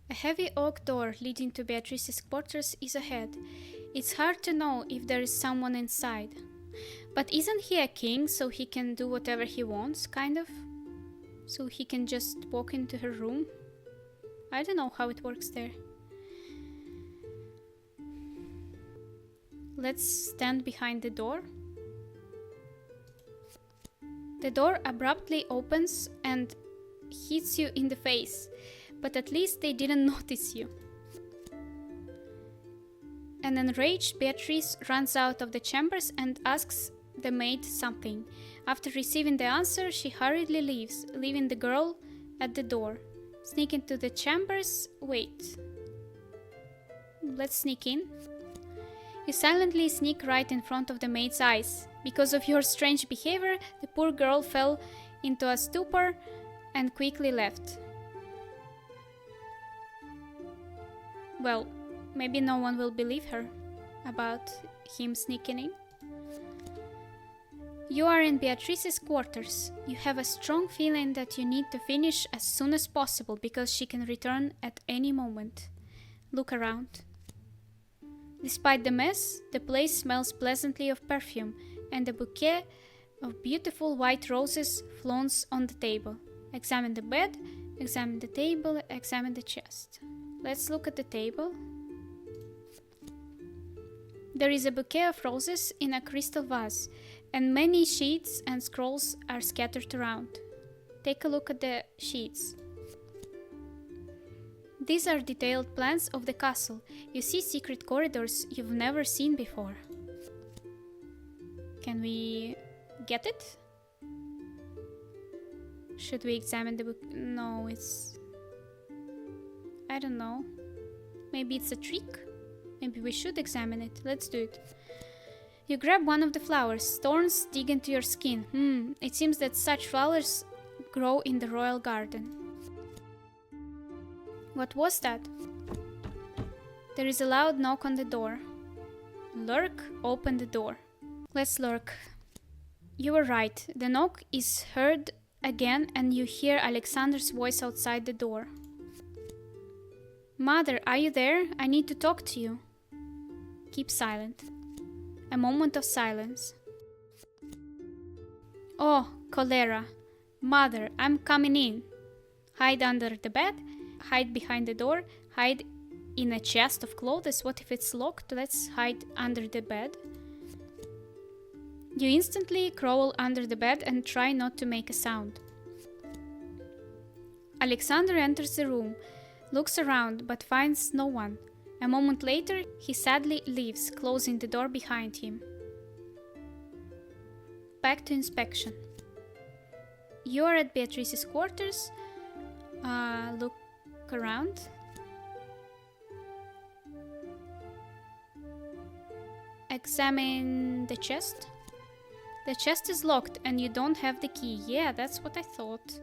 A heavy oak door leading to Beatrice's quarters is ahead. It's hard to know if there is someone inside. But isn't he a king, so he can do whatever he wants, kind of? So he can just walk into her room? I don't know how it works there. Let's stand behind the door. The door abruptly opens and hits you in the face, but at least they didn't notice you. An enraged Beatrice runs out of the chambers and asks the maid something. After receiving the answer, she hurriedly leaves, leaving the girl at the door. Sneak into the chambers. Wait. Let's sneak in. You silently sneak right in front of the maid's eyes. Because of your strange behavior, the poor girl fell into a stupor and quickly left. Well, maybe no one will believe her about him sneaking in. You are in Beatrice's quarters. You have a strong feeling that you need to finish as soon as possible because she can return at any moment. Look around. Despite the mess, the place smells pleasantly of perfume, and a bouquet of beautiful white roses floats on the table. Examine the bed, examine the table, examine the chest. Let's look at the table. There is a bouquet of roses in a crystal vase, and many sheets and scrolls are scattered around. Take a look at the sheets. These are detailed plans of the castle. You see secret corridors you've never seen before. Can we get it? Should we examine the book? No, it's... I don't know. Maybe it's a trick? Maybe we should examine it. Let's do it. You grab one of the flowers. Thorns dig into your skin. It seems that such flowers grow in the royal garden. What was that? There is a loud knock on the door. Lurk, open the door. Let's lurk. You were right. The knock is heard again and you hear Alexander's voice outside the door. Mother, are you there? I need to talk to you. Keep silent. A moment of silence. Oh, cholera. Mother, I'm coming in. Hide under the bed. Hide behind the door. Hide in a chest of clothes. What if it's locked? Let's hide under the bed. You instantly crawl under the bed and try not to make a sound. Alexander enters the room, looks around but finds no one. A moment later, he sadly leaves, closing the door behind him. Back to inspection. You are at Beatrice's quarters. Look around. Examine the chest. The chest is locked and you don't have the key. Yeah, that's what I thought.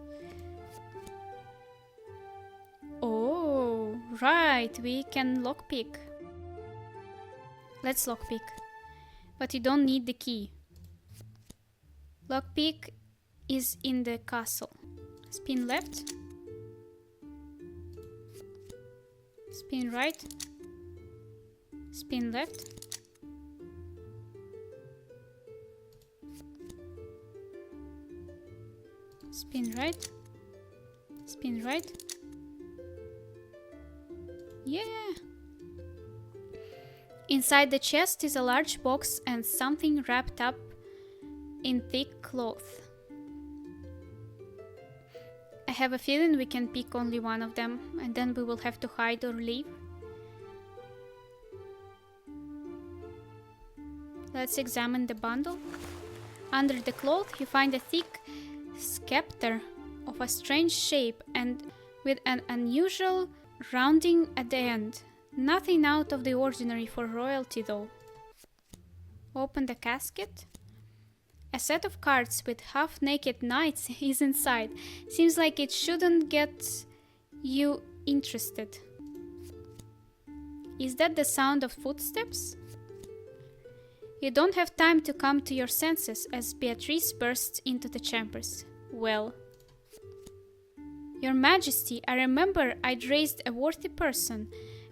Oh, right, we can lockpick. Let's lockpick. But you don't need the key. Lockpick is in the castle. Spin left. Spin right. Spin left. Spin right. Spin right. Yeah! Inside the chest is a large box and something wrapped up in thick cloth. I have a feeling we can pick only one of them and then we will have to hide or leave. Let's examine the bundle. Under the cloth you find a thick scepter of a strange shape and with an unusual rounding at the end. Nothing out of the ordinary for royalty though. Open the casket. A set of cards with half-naked knights is inside. Seems like it shouldn't get you interested. Is that the sound of footsteps? You don't have time to come to your senses as Beatrice bursts into the chambers. Well, Your Majesty, I remember I'd raised a worthy person,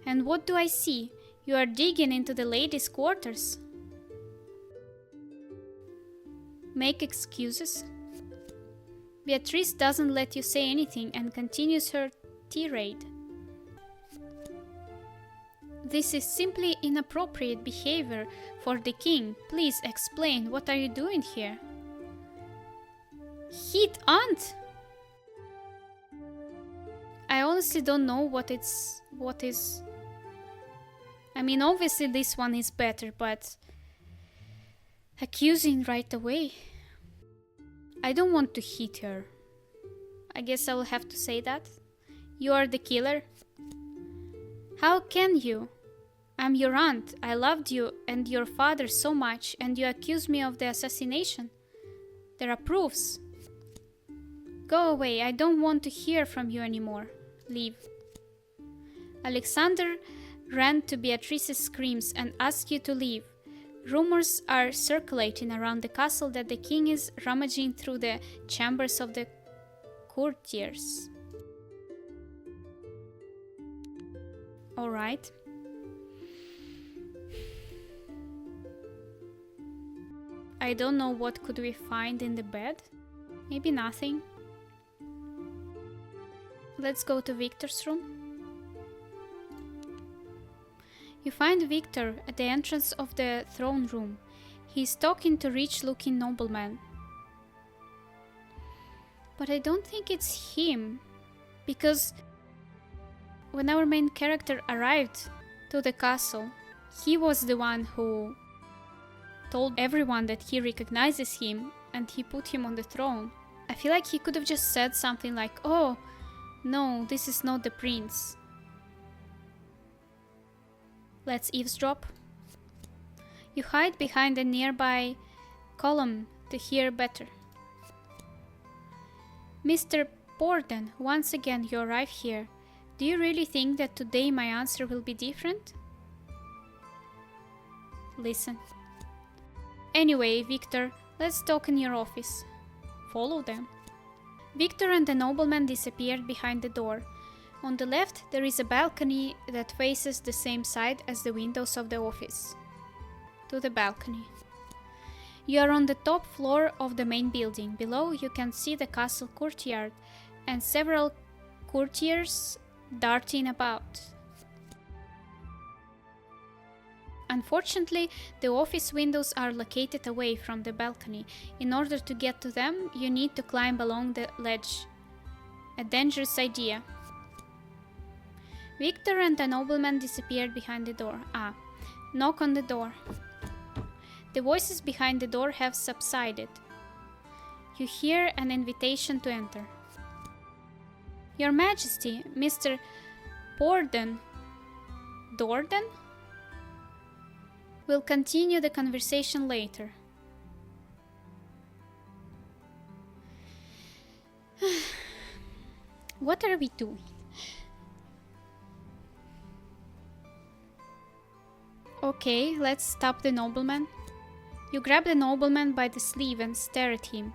and what do I see? You are digging into the ladies' quarters. Make excuses? Beatrice doesn't let you say anything and continues her tirade. This is simply inappropriate behavior for the king. Please explain, what are you doing here? Hit aunt! I honestly don't know what is... I mean, obviously this one is better, but... accusing right away? I don't want to hit her. I guess I will have to say that. You are the killer? How can you? I'm your aunt. I loved you and your father so much, and you accuse me of the assassination. There are proofs. Go away. I don't want to hear from you anymore. Leave. Alexander ran to Beatrice's screams and asked you to leave. Rumors are circulating around the castle that the king is rummaging through the chambers of the courtiers. Alright. I don't know what could we find in the bed. Maybe nothing. Let's go to Victor's room. You find Victor at the entrance of the throne room. He is talking to a rich-looking nobleman. But I don't think it's him, because when our main character arrived to the castle, he was the one who told everyone that he recognizes him and he put him on the throne. I feel like he could have just said something like, "Oh, no, this is not the prince." Let's eavesdrop. You hide behind a nearby column to hear better. Mr. Borden, once again you arrive here. Do you really think that today my answer will be different? Listen. Anyway, Victor, let's talk in your office. Follow them. Victor and the nobleman disappeared behind the door. On the left, there is a balcony that faces the same side as the windows of the office. To the balcony. You are on the top floor of the main building. Below, you can see the castle courtyard and several courtiers darting about. Unfortunately, the office windows are located away from the balcony. In order to get to them, you need to climb along the ledge. A dangerous idea. Victor and the nobleman disappeared behind the door. Knock on the door. The voices behind the door have subsided. You hear an invitation to enter. Your Majesty, Mr. Borden. Dorden? We'll continue the conversation later. What are we doing? Okay, let's stop the nobleman. You grab the nobleman by the sleeve and stare at him.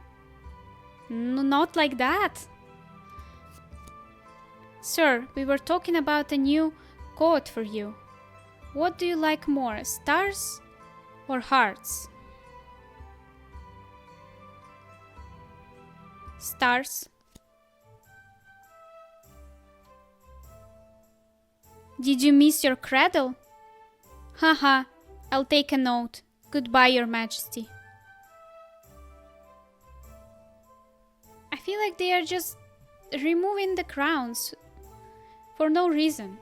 Not like that! Sir, we were talking about a new coat for you. What do you like more, stars or hearts? Stars. Did you miss your cradle? Haha, I'll take a note. Goodbye, Your Majesty. I feel like they are just removing the crowns for no reason.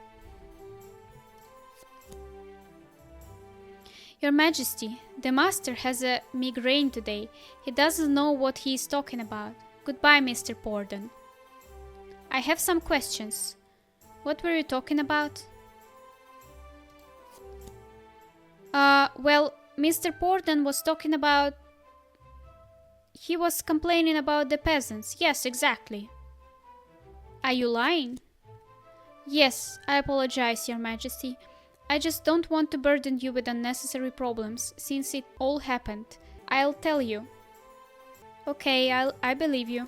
Your Majesty, the master has a migraine today. He doesn't know what he is talking about. Goodbye, Mr. Borden. I have some questions. What were you talking about? Well, Mr. Borden was talking about... He was complaining about the peasants. Yes, exactly. Are you lying? Yes, I apologize, Your Majesty. I just don't want to burden you with unnecessary problems, since it all happened. I'll tell you. Okay, I believe you.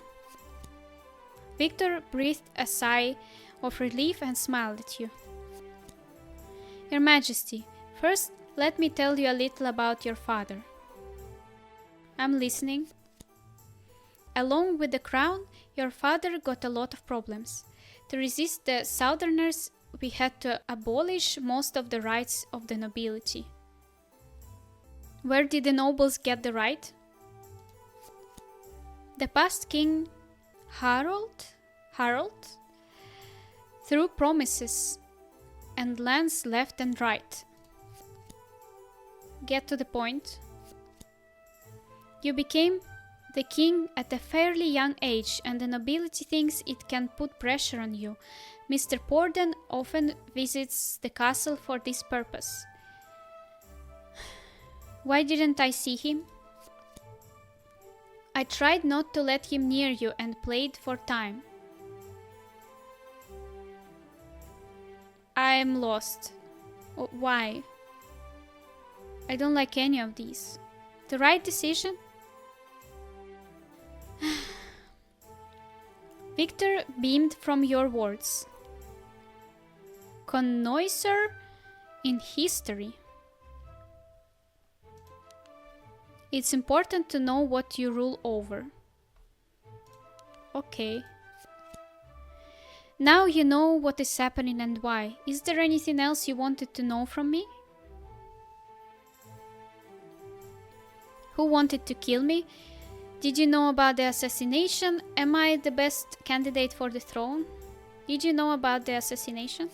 Victor breathed a sigh of relief and smiled at you. Your Majesty, first let me tell you a little about your father. I'm listening. Along with the crown, your father got a lot of problems. To resist the Southerners, we had to abolish most of the rights of the nobility. Where did the nobles get the right? The past king Harold, threw promises and lands left and right. Get to the point. You became the king at a fairly young age, and the nobility thinks it can put pressure on you. Mr. Porden often visits the castle for this purpose. Why didn't I see him? I tried not to let him near you and played for time. I am lost. Why? I don't like any of these. The right decision? Victor beamed from your words. Connoisseur in history. It's important to know what you rule over. Okay. Now you know what is happening and why. Is there anything else you wanted to know from me? Who wanted to kill me? Did you know about the assassination? Am I the best candidate for the throne? Did you know about the assassination?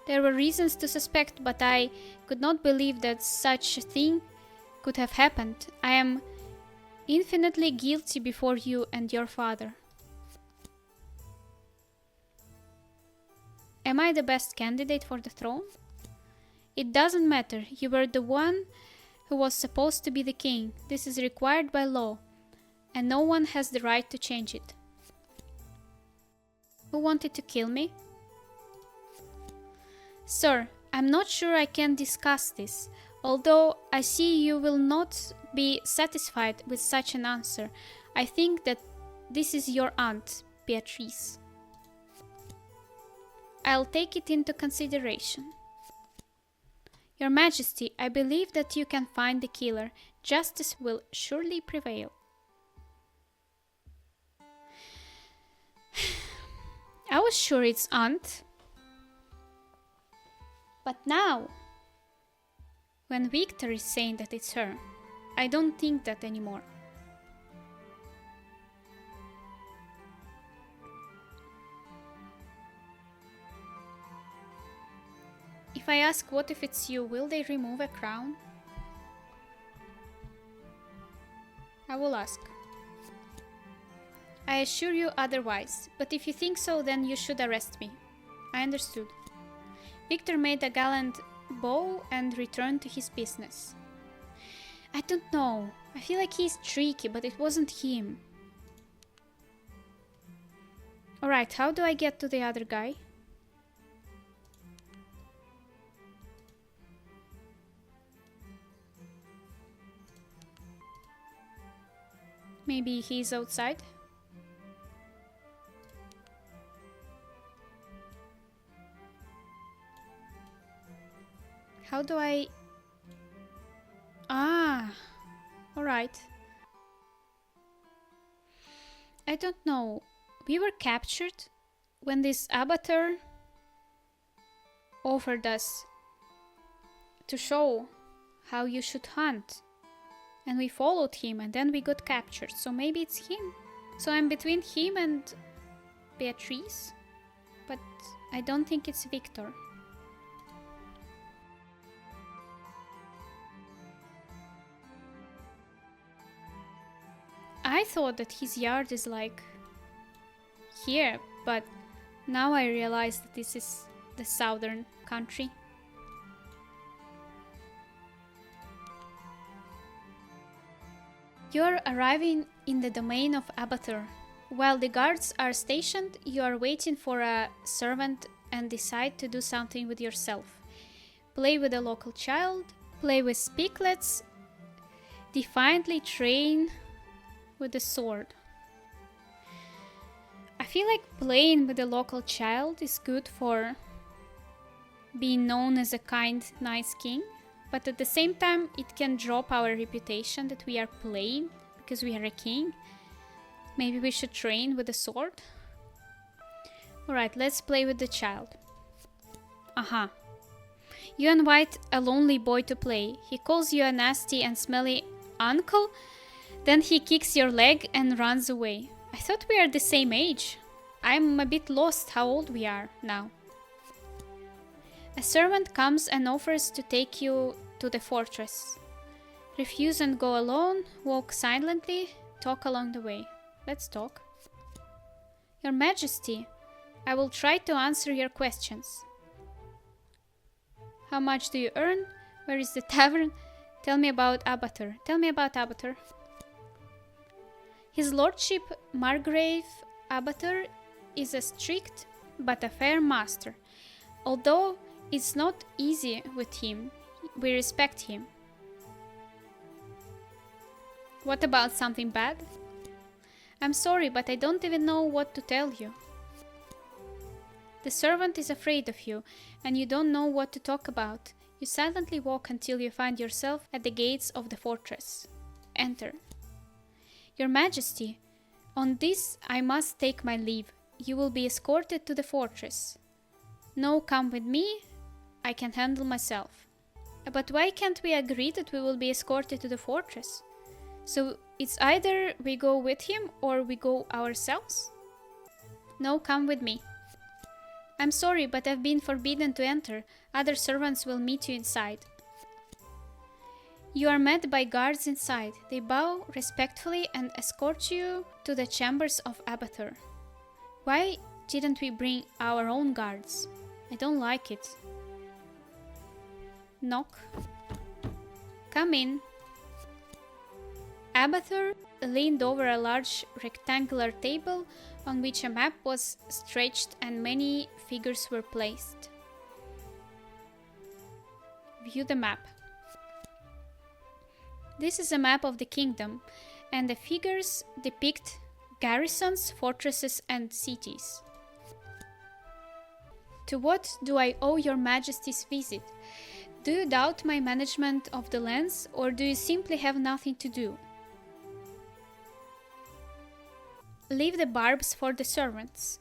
There were reasons to suspect, but I could not believe that such a thing could have happened. I am infinitely guilty before you and your father. Am I the best candidate for the throne? It doesn't matter. You were the one who was supposed to be the king. This is required by law, and no one has the right to change it. Who wanted to kill me? Sir, I'm not sure I can discuss this. Although I see you will not be satisfied with such an answer, I think that this is your aunt, Beatrice. I'll take it into consideration. Your Majesty, I believe that you can find the killer. Justice will surely prevail. I was sure it's aunt. But now, when Victor is saying that it's her, I don't think that anymore. If I ask what if it's you, will they remove a crown? I will ask. I assure you otherwise, but if you think so, then you should arrest me. I understood. Victor made a gallant bow and returned to his business. I don't know. I feel like he's tricky, but it wasn't him. Alright, how do I get to the other guy? Maybe he's outside? How do I... Ah, alright. I don't know. We were captured when this Abathur offered us to show how you should hunt. And we followed him and then we got captured. So maybe it's him. So I'm between him and Beatrice. But I don't think it's Victor. I thought that his yard is like here, but now I realize that this is the southern country. You're arriving in the domain of Abathur. While the guards are stationed, you are waiting for a servant and decide to do something with yourself. Play with a local child, play with spiklets, defiantly train with the sword. I feel like playing with a local child is good for being known as a kind, nice king, but at the same time it can drop our reputation that we are playing because we are a king. Maybe we should train with a sword? Alright, let's play with the child. Aha. You invite a lonely boy to play. He calls you a nasty and smelly uncle, then he kicks your leg and runs away. I thought we are the same age. I'm a bit lost how old we are now. A servant comes and offers to take you to the fortress. Refuse and go alone, walk silently, talk along the way. Let's talk. Your Majesty, I will try to answer your questions. How much do you earn? Where is the tavern? Tell me about Abathur. Tell me about Abathur. His Lordship Margrave Abathur is a strict but a fair master. Although it's not easy with him, we respect him. What about something bad? I'm sorry, but I don't even know what to tell you. The servant is afraid of you, and you don't know what to talk about. You silently walk until you find yourself at the gates of the fortress. Enter. Your Majesty, on this I must take my leave. You will be escorted to the fortress. No, come with me. I can handle myself. But why can't we agree that we will be escorted to the fortress? So it's either we go with him or we go ourselves? No, come with me. I'm sorry, but I've been forbidden to enter. Other servants will meet you inside. You are met by guards inside. They bow respectfully and escort you to the chambers of Abathur. Why didn't we bring our own guards? I don't like it. Knock. Come in. Abathur leaned over a large rectangular table on which a map was stretched and many figures were placed. View the map. This is a map of the kingdom, and the figures depict garrisons, fortresses, and cities. To what do I owe your Majesty's visit? Do you doubt my management of the lands, or do you simply have nothing to do? Leave the barbs for the servants.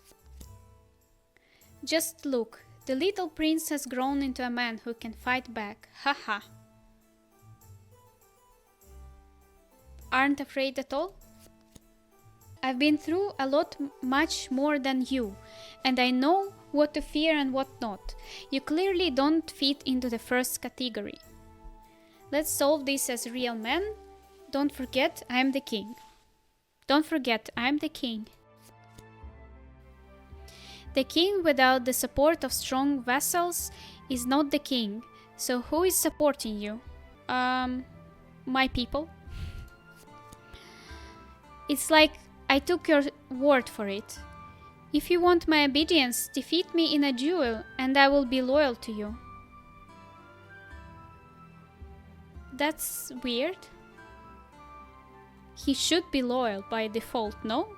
Just look, the little prince has grown into a man who can fight back. Ha ha. Aren't afraid at all? I've been through a lot much more than you, and I know what to fear and what not. You clearly don't fit into the first category. Let's solve this as real men. Don't forget, I'm the king. Don't forget, I'm the king. The king without the support of strong vassals is not the king. So who is supporting you? My people. It's like I took your word for it. If you want my obedience, defeat me in a duel and I will be loyal to you. That's weird. He should be loyal by default, no?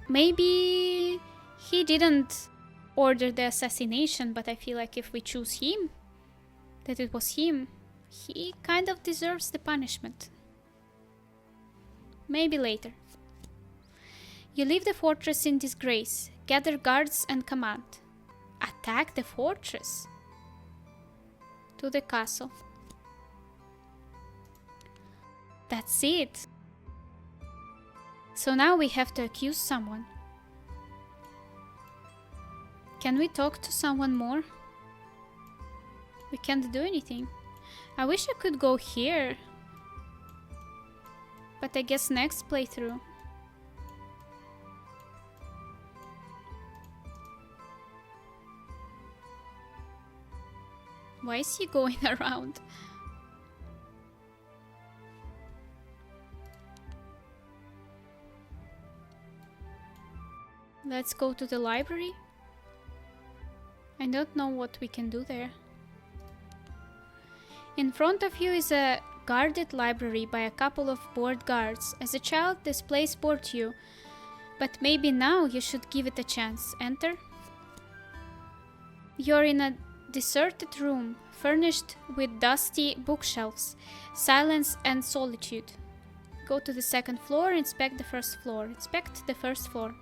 Maybe he didn't order the assassination, but I feel like if we choose him, that it was him, he kind of deserves the punishment. Maybe later. You leave the fortress in disgrace, gather guards and command. Attack the fortress. To the castle. That's it. So now we have to accuse someone. Can we talk to someone more? We can't do anything. I wish I could go here. But I guess next playthrough. Why is he going around? Let's go to the library. I don't know what we can do there. In front of you is a guarded library by a couple of bored guards. As a child, this place bored you. But maybe now you should give it a chance. Enter. You're in a deserted room, furnished with dusty bookshelves, silence and solitude. Go to the second floor, inspect the first floor. Inspect the first floor.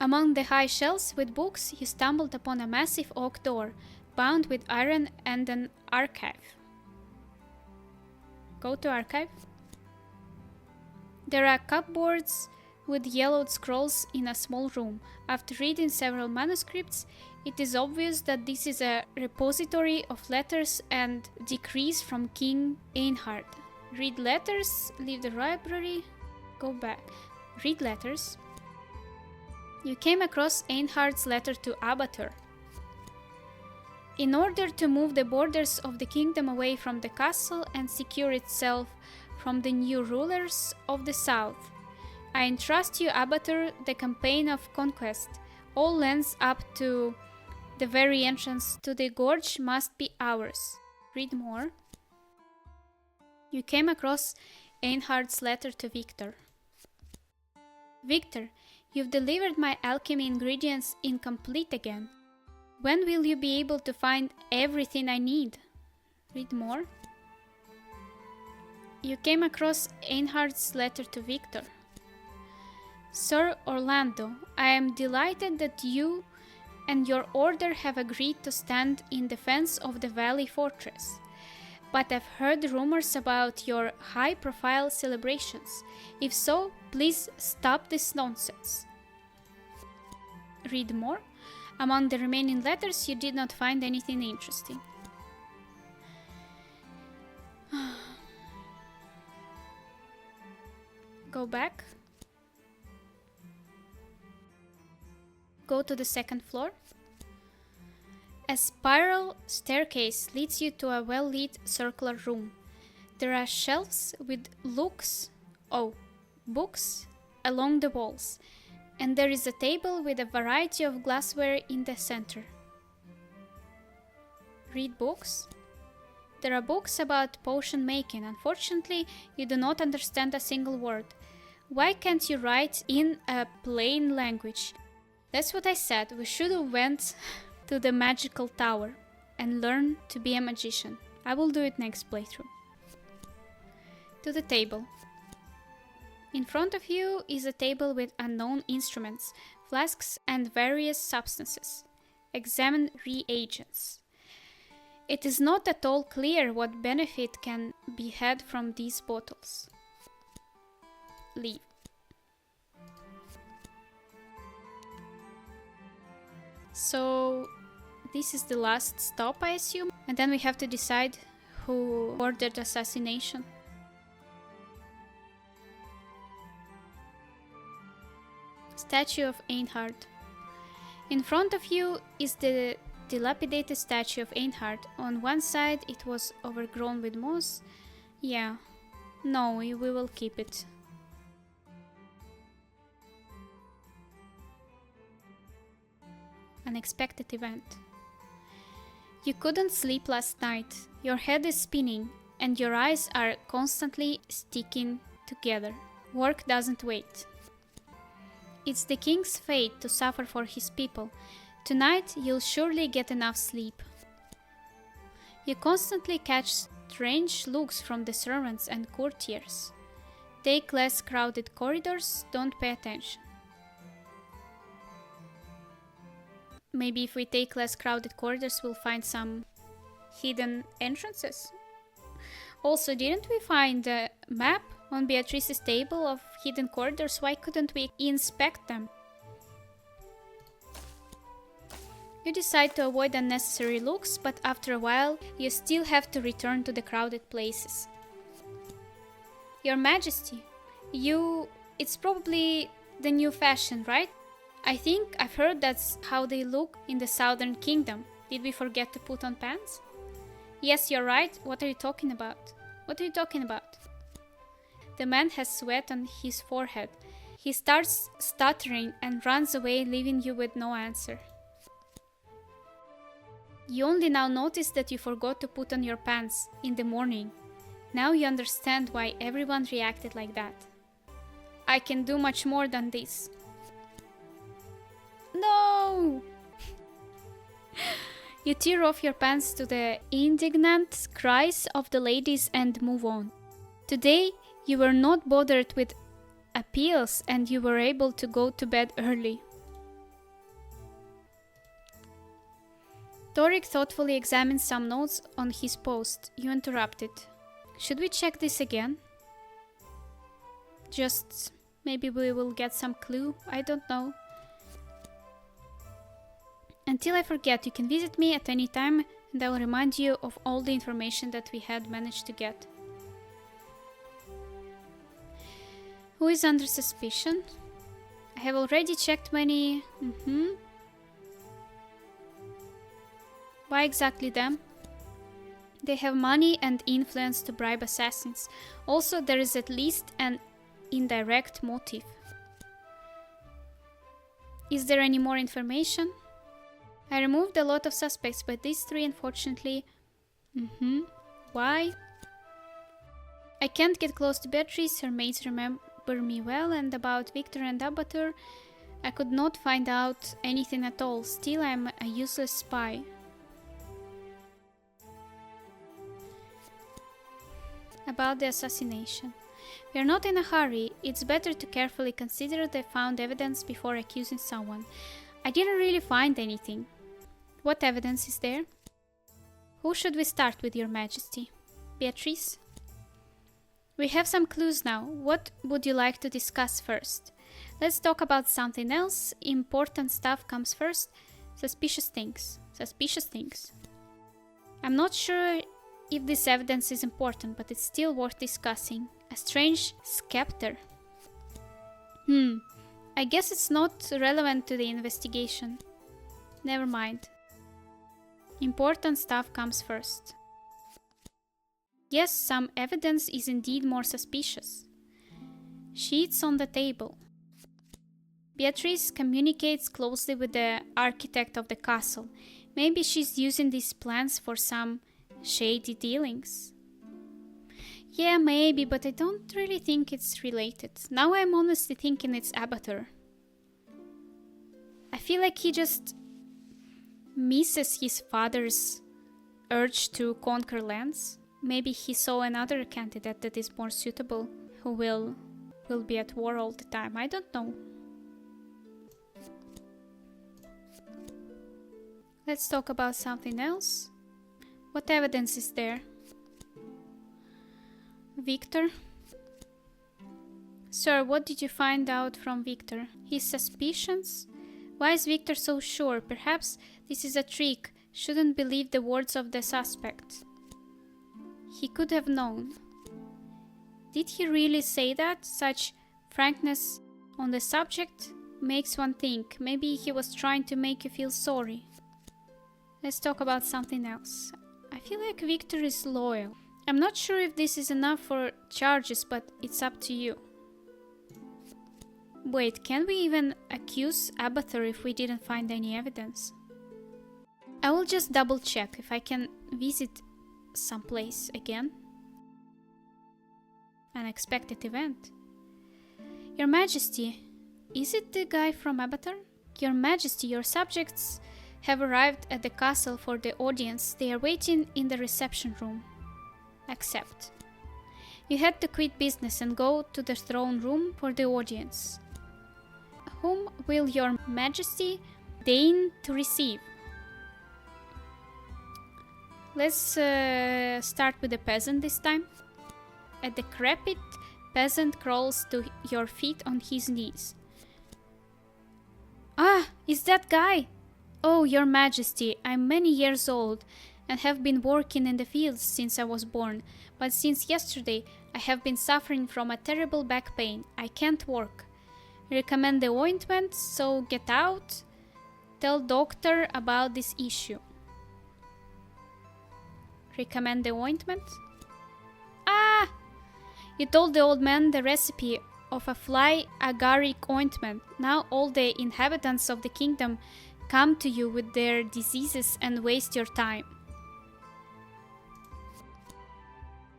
Among the high shelves with books, you stumbled upon a massive oak door, bound with iron and an archive. Go to archive. There are cupboards with yellowed scrolls in a small room. After reading several manuscripts, it is obvious that this is a repository of letters and decrees from King Einhard. Read letters, leave the library, go back. Read letters. You came across Einhard's letter to Abathur. In order to move the borders of the kingdom away from the castle and secure itself from the new rulers of the south, I entrust you, Abathur, the campaign of conquest. All lands up to the very entrance to the gorge must be ours. Read more. You came across Einhard's letter to Victor. Victor, you've delivered my alchemy ingredients incomplete again. When will you be able to find everything I need? Read more. You came across Einhard's letter to Victor. Sir Orlando, I am delighted that you and your order have agreed to stand in defense of the Valley Fortress. But I've heard rumors about your high-profile celebrations. If so, please stop this nonsense. Read more. Among the remaining letters, you did not find anything interesting. Go back. Go to the second floor. A spiral staircase leads you to a well-lit circular room. There are shelves with books along the walls, and there is a table with a variety of glassware in the center. Read books. There are books about potion making. Unfortunately, you do not understand a single word. Why can't you write in a plain language? That's what I said. We should have went to the magical tower and learn to be a magician. I will do it next playthrough. To the table. In front of you is a table with unknown instruments, flasks and various substances. Examine reagents. It is not at all clear what benefit can be had from these bottles. Leave. So this is the last stop, I assume, and then we have to decide who ordered assassination. Statue of Einhard. In front of you is the dilapidated statue of Einhard. On one side it was overgrown with moss. Yeah, no, we will keep it. Unexpected event. You couldn't sleep last night. Your head is spinning and your eyes are constantly sticking together. Work doesn't wait. It's the king's fate to suffer for his people. Tonight you'll surely get enough sleep. You constantly catch strange looks from the servants and courtiers. Take less crowded corridors, don't pay attention. Maybe if we take less crowded corridors, we'll find some hidden entrances. Also, didn't we find a map on Beatrice's table of hidden corridors? Why couldn't we inspect them? You decide to avoid unnecessary looks, but after a while, you still have to return to the crowded places. Your Majesty, it's probably the new fashion, right? I think I've heard that's how they look in the Southern Kingdom. Did we forget to put on pants? Yes, you're right. What are you talking about? What are you talking about? The man has sweat on his forehead. He starts stuttering and runs away, leaving you with no answer. You only now notice that you forgot to put on your pants in the morning. Now you understand why everyone reacted like that. I can do much more than this. No! You tear off your pants to the indignant cries of the ladies and move on. Today, you were not bothered with appeals and you were able to go to bed early. Torik thoughtfully examined some notes on his post. You interrupted. Should we check this again? Just maybe we will get some clue. I don't know. Until I forget, you can visit me at any time and I will remind you of all the information that we had managed to get. Who is under suspicion? I have already checked many... Why exactly them? They have money and influence to bribe assassins. Also, there is at least an indirect motive. Is there any more information? I removed a lot of suspects, but these three, unfortunately... Why? I can't get close to Beatrice, her mates remember me well, and about Victor and Abathur, I could not find out anything at all. Still, I'm a useless spy. About the assassination. We are not in a hurry. It's better to carefully consider the found evidence before accusing someone. I didn't really find anything. What evidence is there? Who should we start with, Your Majesty? Beatrice? We have some clues now. What would you like to discuss first? Let's talk about something else. Important stuff comes first. Suspicious things. Suspicious things. I'm not sure if this evidence is important, but it's still worth discussing. A strange scepter. I guess it's not relevant to the investigation. Never mind. Important stuff comes first. Yes, some evidence is indeed more suspicious. Sheets on the table. Beatrice communicates closely with the architect of the castle. Maybe she's using these plans for some shady dealings. Yeah, maybe, but I don't really think it's related. Now I'm honestly thinking it's Abathur. I feel like he just misses his father's urge to conquer lands. Maybe he saw another candidate that is more suitable, who will be at war all the time. I don't know. Let's talk about something else. What evidence is there? Victor? Sir, what did you find out from Victor? His suspicions? Why is Victor so sure? Perhaps this is a trick. Shouldn't believe the words of the suspect. He could have known. Did he really say that? Such frankness on the subject makes one think. Maybe he was trying to make you feel sorry. Let's talk about something else. I feel like Victor is loyal. I'm not sure if this is enough for charges, but it's up to you. Wait, can we even accuse Abathur if we didn't find any evidence? I will just double check if I can visit someplace again. Unexpected event. Your Majesty, is it the guy from Abathur? Your Majesty, your subjects have arrived at the castle for the audience. They are waiting in the reception room. Accept. You had to quit business and go to the throne room for the audience. Whom will your Majesty deign to receive? Let's start with the peasant this time. A decrepit peasant crawls to your feet on his knees. Ah, is that guy? Oh, your Majesty, I'm many years old and have been working in the fields since I was born, but since yesterday I have been suffering from a terrible back pain. I can't work. Recommend the ointment, so get out. Tell doctor about this issue. Recommend the ointment? Ah! You told the old man the recipe of a fly agaric ointment. Now all the inhabitants of the kingdom come to you with their diseases and waste your time.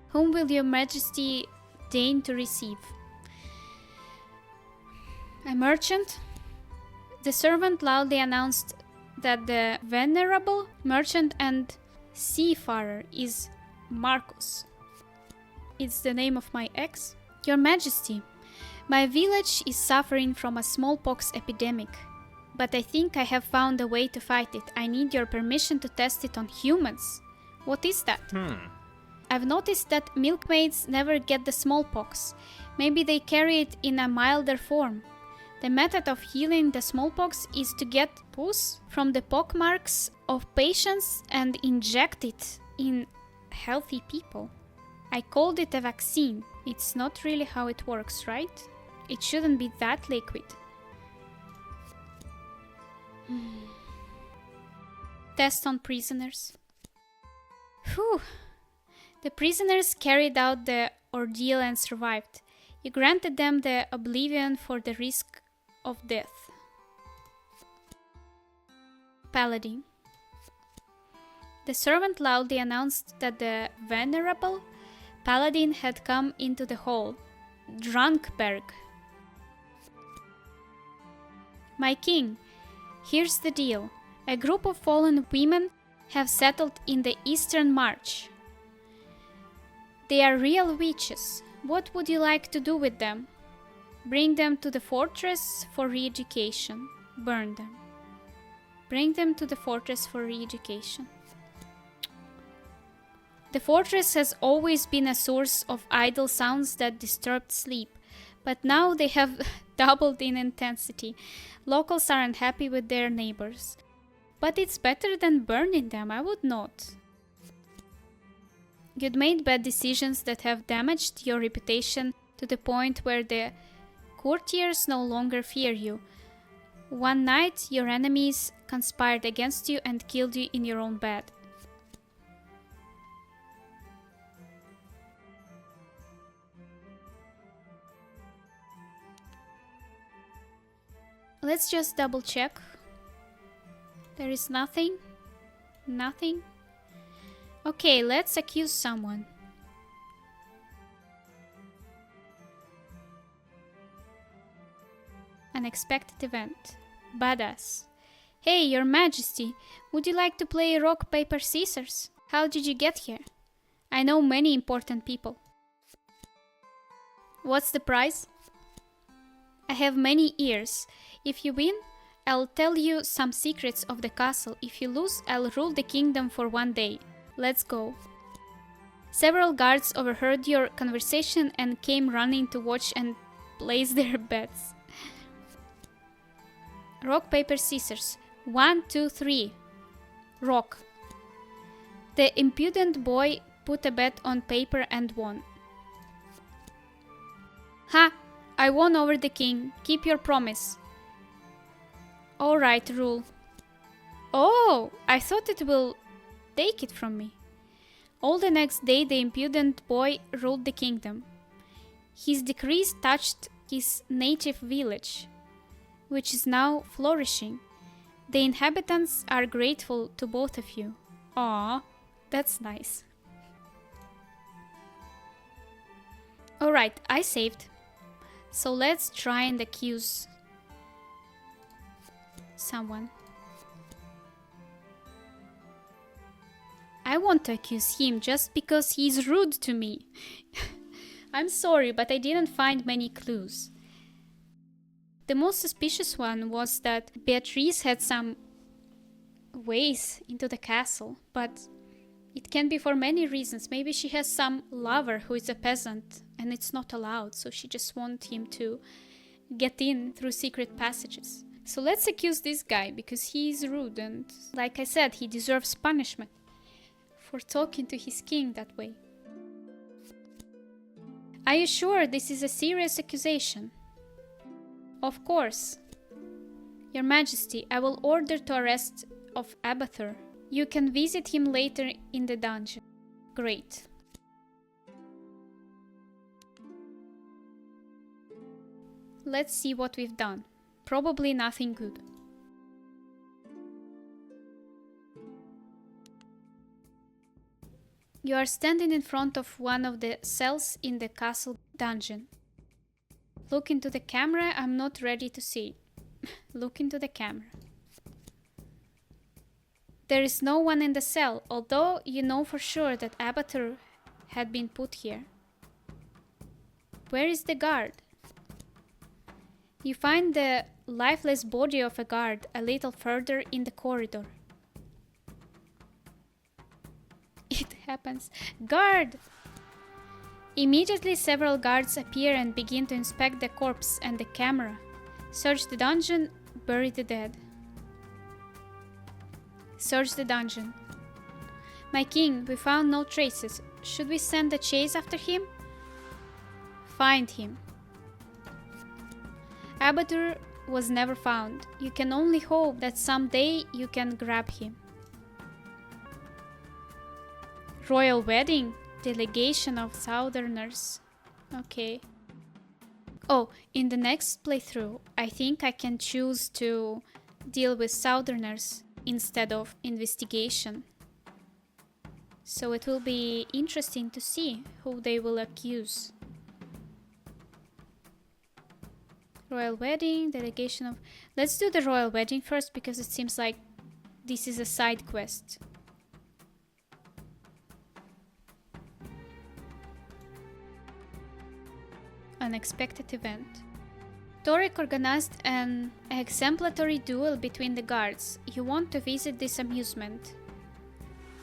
Whom will your Majesty deign to receive? A merchant? The servant loudly announced that the venerable merchant and seafarer is Marcus. It's the name of my ex. Your Majesty, my village is suffering from a smallpox epidemic, but I think I have found a way to fight it. I need your permission to test it on humans. What is that? I've noticed that milkmaids never get the smallpox. Maybe they carry it in a milder form. The method of healing the smallpox is to get pus from the pockmarks of patients and inject it in healthy people. I called it a vaccine. It's not really how it works, right? It shouldn't be that liquid. Test on prisoners. Whew. The prisoners carried out the ordeal and survived. You granted them the oblivion for the risk of death. Paladin. The servant loudly announced that the venerable paladin had come into the hall. Drunkberg. My king, here's the deal. A group of fallen women have settled in the Eastern March. They are real witches. What would you like to do with them? Bring them to the fortress for re-education. Burn them. Bring them to the fortress for re-education. The fortress has always been a source of idle sounds that disturbed sleep, but now they have doubled in intensity. Locals are unhappy with their neighbors. But it's better than burning them, I would not. You'd made bad decisions that have damaged your reputation to the point where the courtiers no longer fear you. One night, your enemies conspired against you and killed you in your own bed. Let's just double check. There is nothing. Nothing. Okay, let's accuse someone. Unexpected event. Badass. Hey, Your Majesty, would you like to play rock, paper, scissors? How did you get here? I know many important people. What's the prize? I have many ears. If you win, I'll tell you some secrets of the castle. If you lose, I'll rule the kingdom for one day. Let's go. Several guards overheard your conversation and came running to watch and place their bets. Rock, paper, scissors. 1, 2, 3. Rock. The impudent boy put a bet on paper and won. Ha! I won over the king. Keep your promise. Alright, rule. Oh! I thought it will take it from me. All the next day the impudent boy ruled the kingdom. His decrees touched his native village, which is now flourishing. The inhabitants are grateful to both of you. Aw, that's nice. Alright, I saved. So let's try and accuse someone. I want to accuse him just because he's rude to me. I'm sorry, but I didn't find many clues. The most suspicious one was that Beatrice had some ways into the castle, but it can be for many reasons. Maybe she has some lover who is a peasant and it's not allowed, so she just wants him to get in through secret passages. So let's accuse this guy because he is rude and, like I said, he deserves punishment for talking to his king that way. Are you sure this is a serious accusation? Of course. Your Majesty, I will order to arrest of Abathur. You can visit him later in the dungeon. Great. Let's see what we've done. Probably nothing good. You are standing in front of one of the cells in the castle dungeon. Look into the camera. I'm not ready to see. Look into the camera. There is no one in the cell, although you know for sure that Abathur had been put here. Where is the guard? You find the lifeless body of a guard a little further in the corridor. It happens. Guard! Immediately several guards appear and begin to inspect the corpse and the camera. Search the dungeon, bury the dead. Search the dungeon. My king, we found no traces. Should we send a chase after him? Find him. Abathur was never found. You can only hope that someday you can grab him. Royal wedding? Delegation of Southerners. Okay. Oh, in the next playthrough, I think I can choose to deal with Southerners instead of investigation. So it will be interesting to see who they will accuse. Royal wedding, delegation of... Let's do the royal wedding first because it seems like this is a side quest. Unexpected event. Torek organized an exemplary duel between the guards. You want to visit this amusement.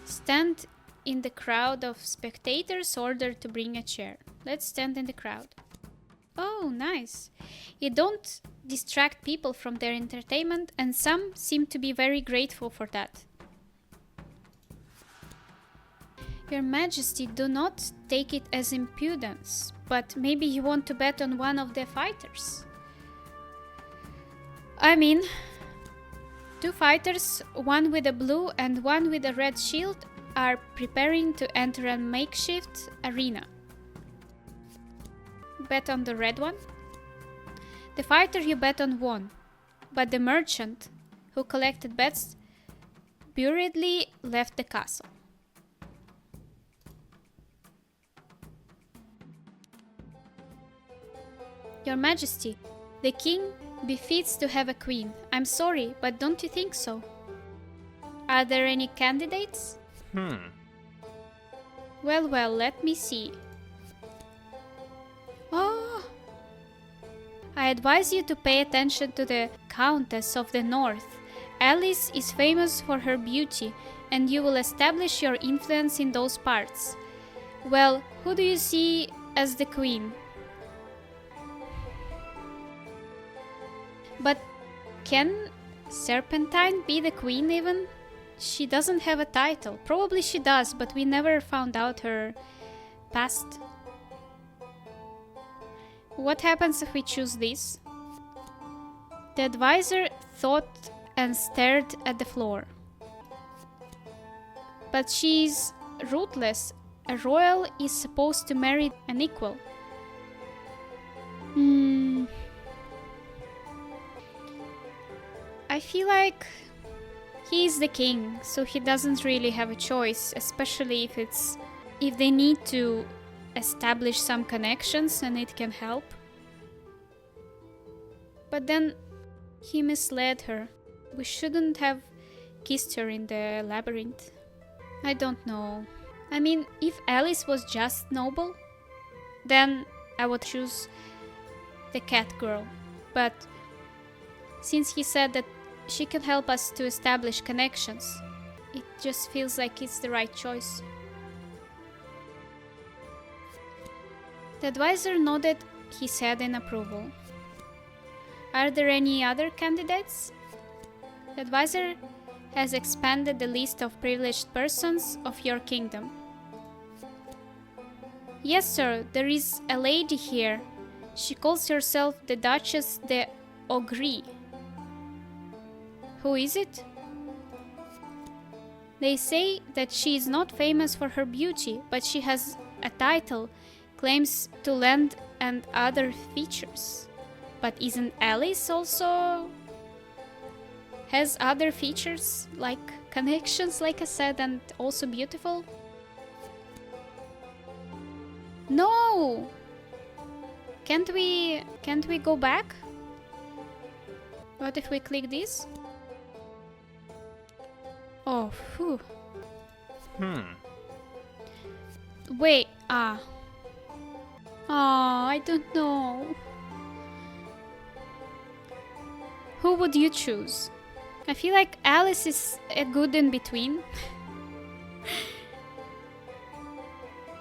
Stand in the crowd of spectators ordered to bring a chair. Let's stand in the crowd. Oh, nice. You don't distract people from their entertainment, and some seem to be very grateful for that. Your Majesty, do not take it as impudence, but maybe you want to bet on one of the fighters. I mean, two fighters, one with a blue and one with a red shield, are preparing to enter a makeshift arena. Bet on the red one? The fighter you bet on won, but the merchant who collected bets hurriedly left the castle. Your Majesty, the king befits to have a queen. I'm sorry, but don't you think so? Are there any candidates? Well, let me see. Oh! I advise you to pay attention to the Countess of the North. Alice is famous for her beauty, and you will establish your influence in those parts. Well, who do you see as the queen? But can Serpentine be the queen even? She doesn't have a title. Probably she does, but we never found out her past. What happens if we choose this? The advisor thought and stared at the floor. But she's ruthless. A royal is supposed to marry an equal. I feel like he's the king, so he doesn't really have a choice, especially if they need to establish some connections and it can help. But then he misled her. We shouldn't have kissed her in the labyrinth. I don't know. I mean, if Alice was just noble, then I would choose the cat girl. But since he said that she can help us to establish connections, it just feels like it's the right choice. The advisor nodded his head in approval. Are there any other candidates? The advisor has expanded the list of privileged persons of your kingdom. Yes, sir, there is a lady here. She calls herself the Duchess de Ogre. Who is it? They say that she is not famous for her beauty, but she has a title, claims to land and other features. But isn't Alice also has other features, like connections, like I said, and also beautiful? No! Can't we go back? What if we click this? Oh, phew. Wait, Oh, I don't know. Who would you choose? I feel like Alice is a good in between.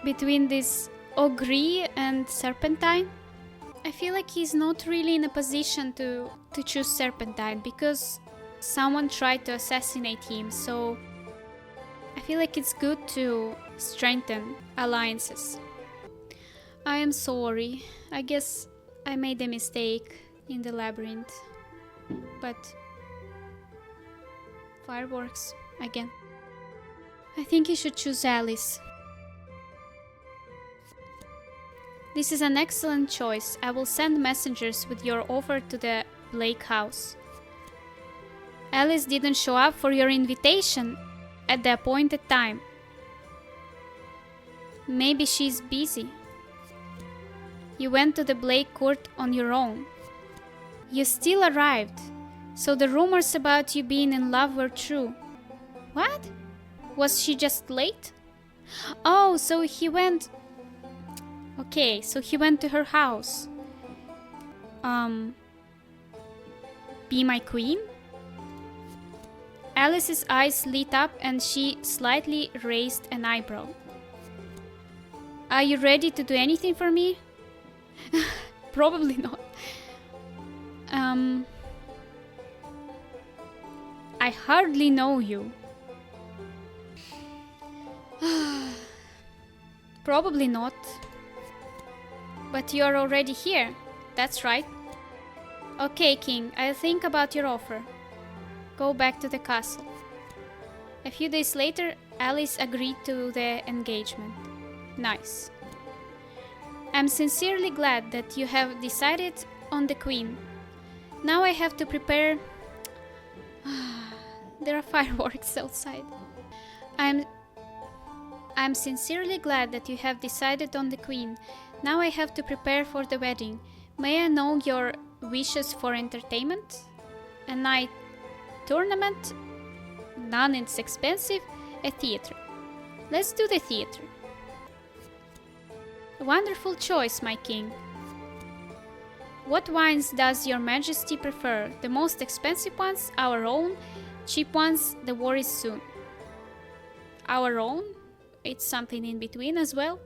Between this Ogre and Serpentine. I feel like he's not really in a position to choose Serpentine because someone tried to assassinate him, so I feel like it's good to strengthen alliances. I am sorry. I guess I made a mistake in the labyrinth. But fireworks again. I think you should choose Alice. This is an excellent choice. I will send messengers with your offer to the Blake house. Alice didn't show up for your invitation at the appointed time. Maybe she's busy. You went to the Blake court on your own. You still arrived, so the rumors about you being in love were true. What? Was she just late? Oh, so he went... Okay, so he went to her house. Be my queen? Alice's eyes lit up and she slightly raised an eyebrow. Are you ready to do anything for me? Probably not. I hardly know you. Probably not. But you're already here. That's right. Okay, King, I'll think about your offer. Go back to the castle. A few days later, Alice agreed to the engagement. Nice. I'm sincerely glad that you have decided on the queen. Now I have to prepare... There are fireworks outside. I'm sincerely glad that you have decided on the queen. Now I have to prepare for the wedding. May I know your wishes for entertainment? A night tournament? None is expensive. A theater. Let's do the theater. Wonderful choice, my king. What wines does your majesty prefer? The most expensive ones? Our own? Cheap ones? The war is soon. Our own? It's something in between as well.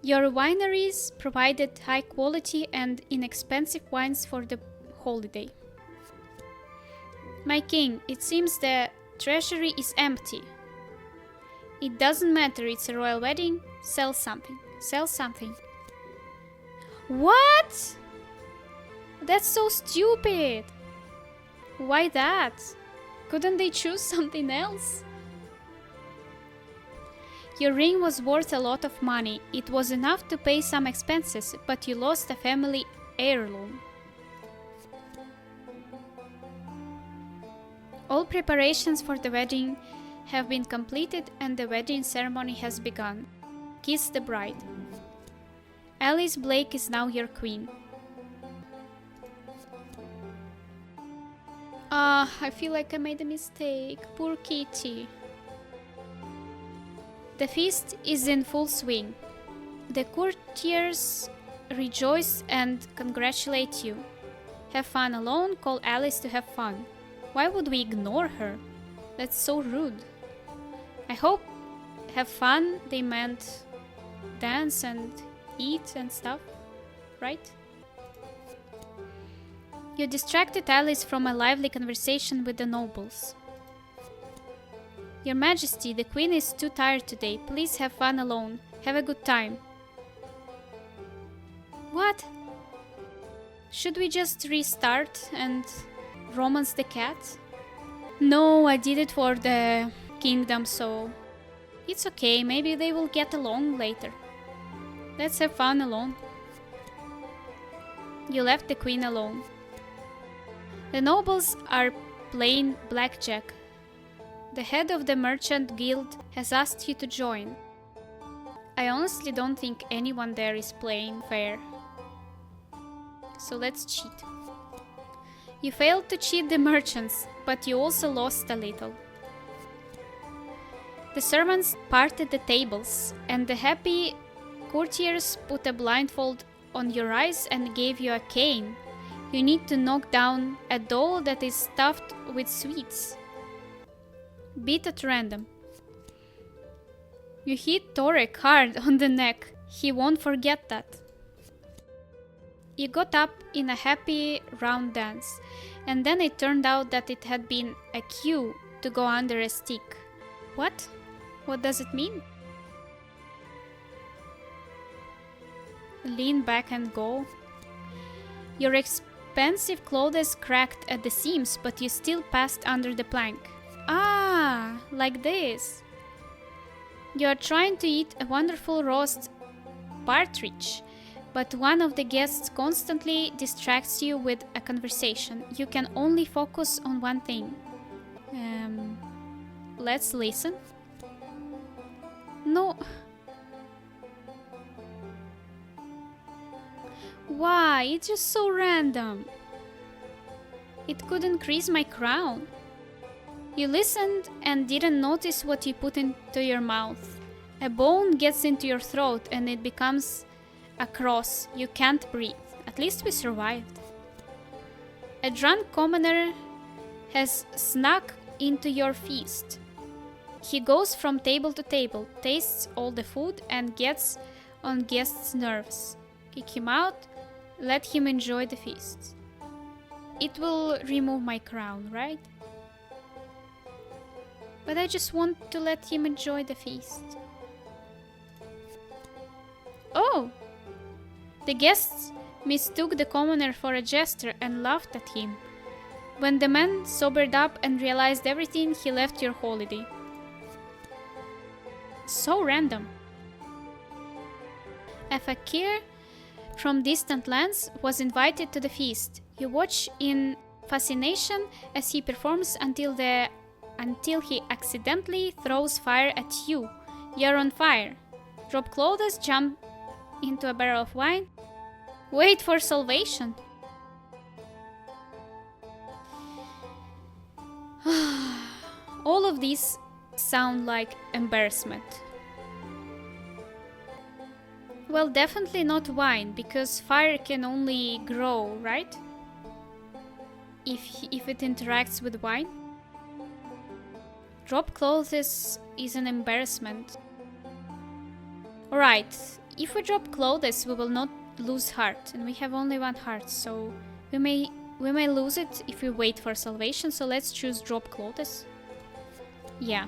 Your wineries provided high quality and inexpensive wines for the holiday. My king, it seems the treasury is empty. It doesn't matter, it's a royal wedding. Sell something. Sell something. What? That's so stupid. Why that? Couldn't they choose something else? Your ring was worth a lot of money. It was enough to pay some expenses, but you lost a family heirloom. All preparations for the wedding have been completed and the wedding ceremony has begun. Kiss the bride. Alice Blake is now your queen. I feel like I made a mistake. Poor Kitty. The feast is in full swing. The courtiers rejoice and congratulate you. Have fun alone, call Alice to have fun. Why would we ignore her? That's so rude. I hope have fun they meant dance and eat and stuff, right? You distracted Alice from a lively conversation with the nobles. Your Majesty, the Queen is too tired today. Please have fun alone. Have a good time. What? Should we just restart and romance the cat? No, I did it for the kingdom, so it's okay. Maybe they will get along later. Let's have fun alone. You left the Queen alone. The nobles are playing blackjack. The head of the merchant guild has asked you to join. I honestly don't think anyone there is playing fair. So let's cheat. You failed to cheat the merchants, but you also lost a little. The servants parted the tables, and the happy courtiers put a blindfold on your eyes and gave you a cane. You need to knock down a doll that is stuffed with sweets. Beat at random. You hit Torek hard on the neck. He won't forget that. You got up in a happy round dance, and then it turned out that it had been a cue to go under a stick. What? What does it mean? Lean back and go. Your expensive clothes cracked at the seams, but you still passed under the plank. Ah, like this. You are trying to eat a wonderful roast partridge, but one of the guests constantly distracts you with a conversation. You can only focus on one thing. Let's listen. No. Why? It's just so random. It could increase my crown. You listened and didn't notice what you put into your mouth. A bone gets into your throat and it becomes a cross. You can't breathe. At least we survived. A drunk commoner has snuck into your feast. He goes from table to table, tastes all the food, and gets on guests' nerves. Kick him out, let him enjoy the feast. It will remove my crown, right? But I just want to let him enjoy the feast. Oh! The guests mistook the commoner for a jester and laughed at him. When the man sobered up and realized everything, he left your holiday. So random. A fakir from distant lands was invited to the feast. You watch in fascination as he performs until he accidentally throws fire at you. You're on fire. Drop clothes, jump into a barrel of wine. Wait for salvation. All of these sound like embarrassment. Well, definitely not wine, because fire can only grow, right? If it interacts with wine. Drop clothes is an embarrassment. Alright, if we drop clothes, we will not lose heart, and we have only one heart, so we may lose it if we wait for salvation, so let's choose drop clothes. Yeah.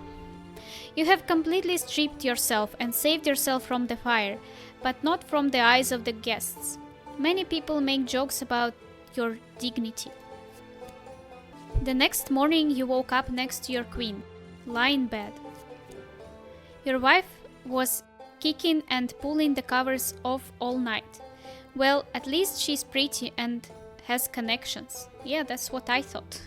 You have completely stripped yourself and saved yourself from the fire, but not from the eyes of the guests. Many people make jokes about your dignity. The next morning you woke up next to your queen, lie in bed. Your wife was kicking and pulling the covers off all night. Well, at least she's pretty and has connections. Yeah, that's what I thought.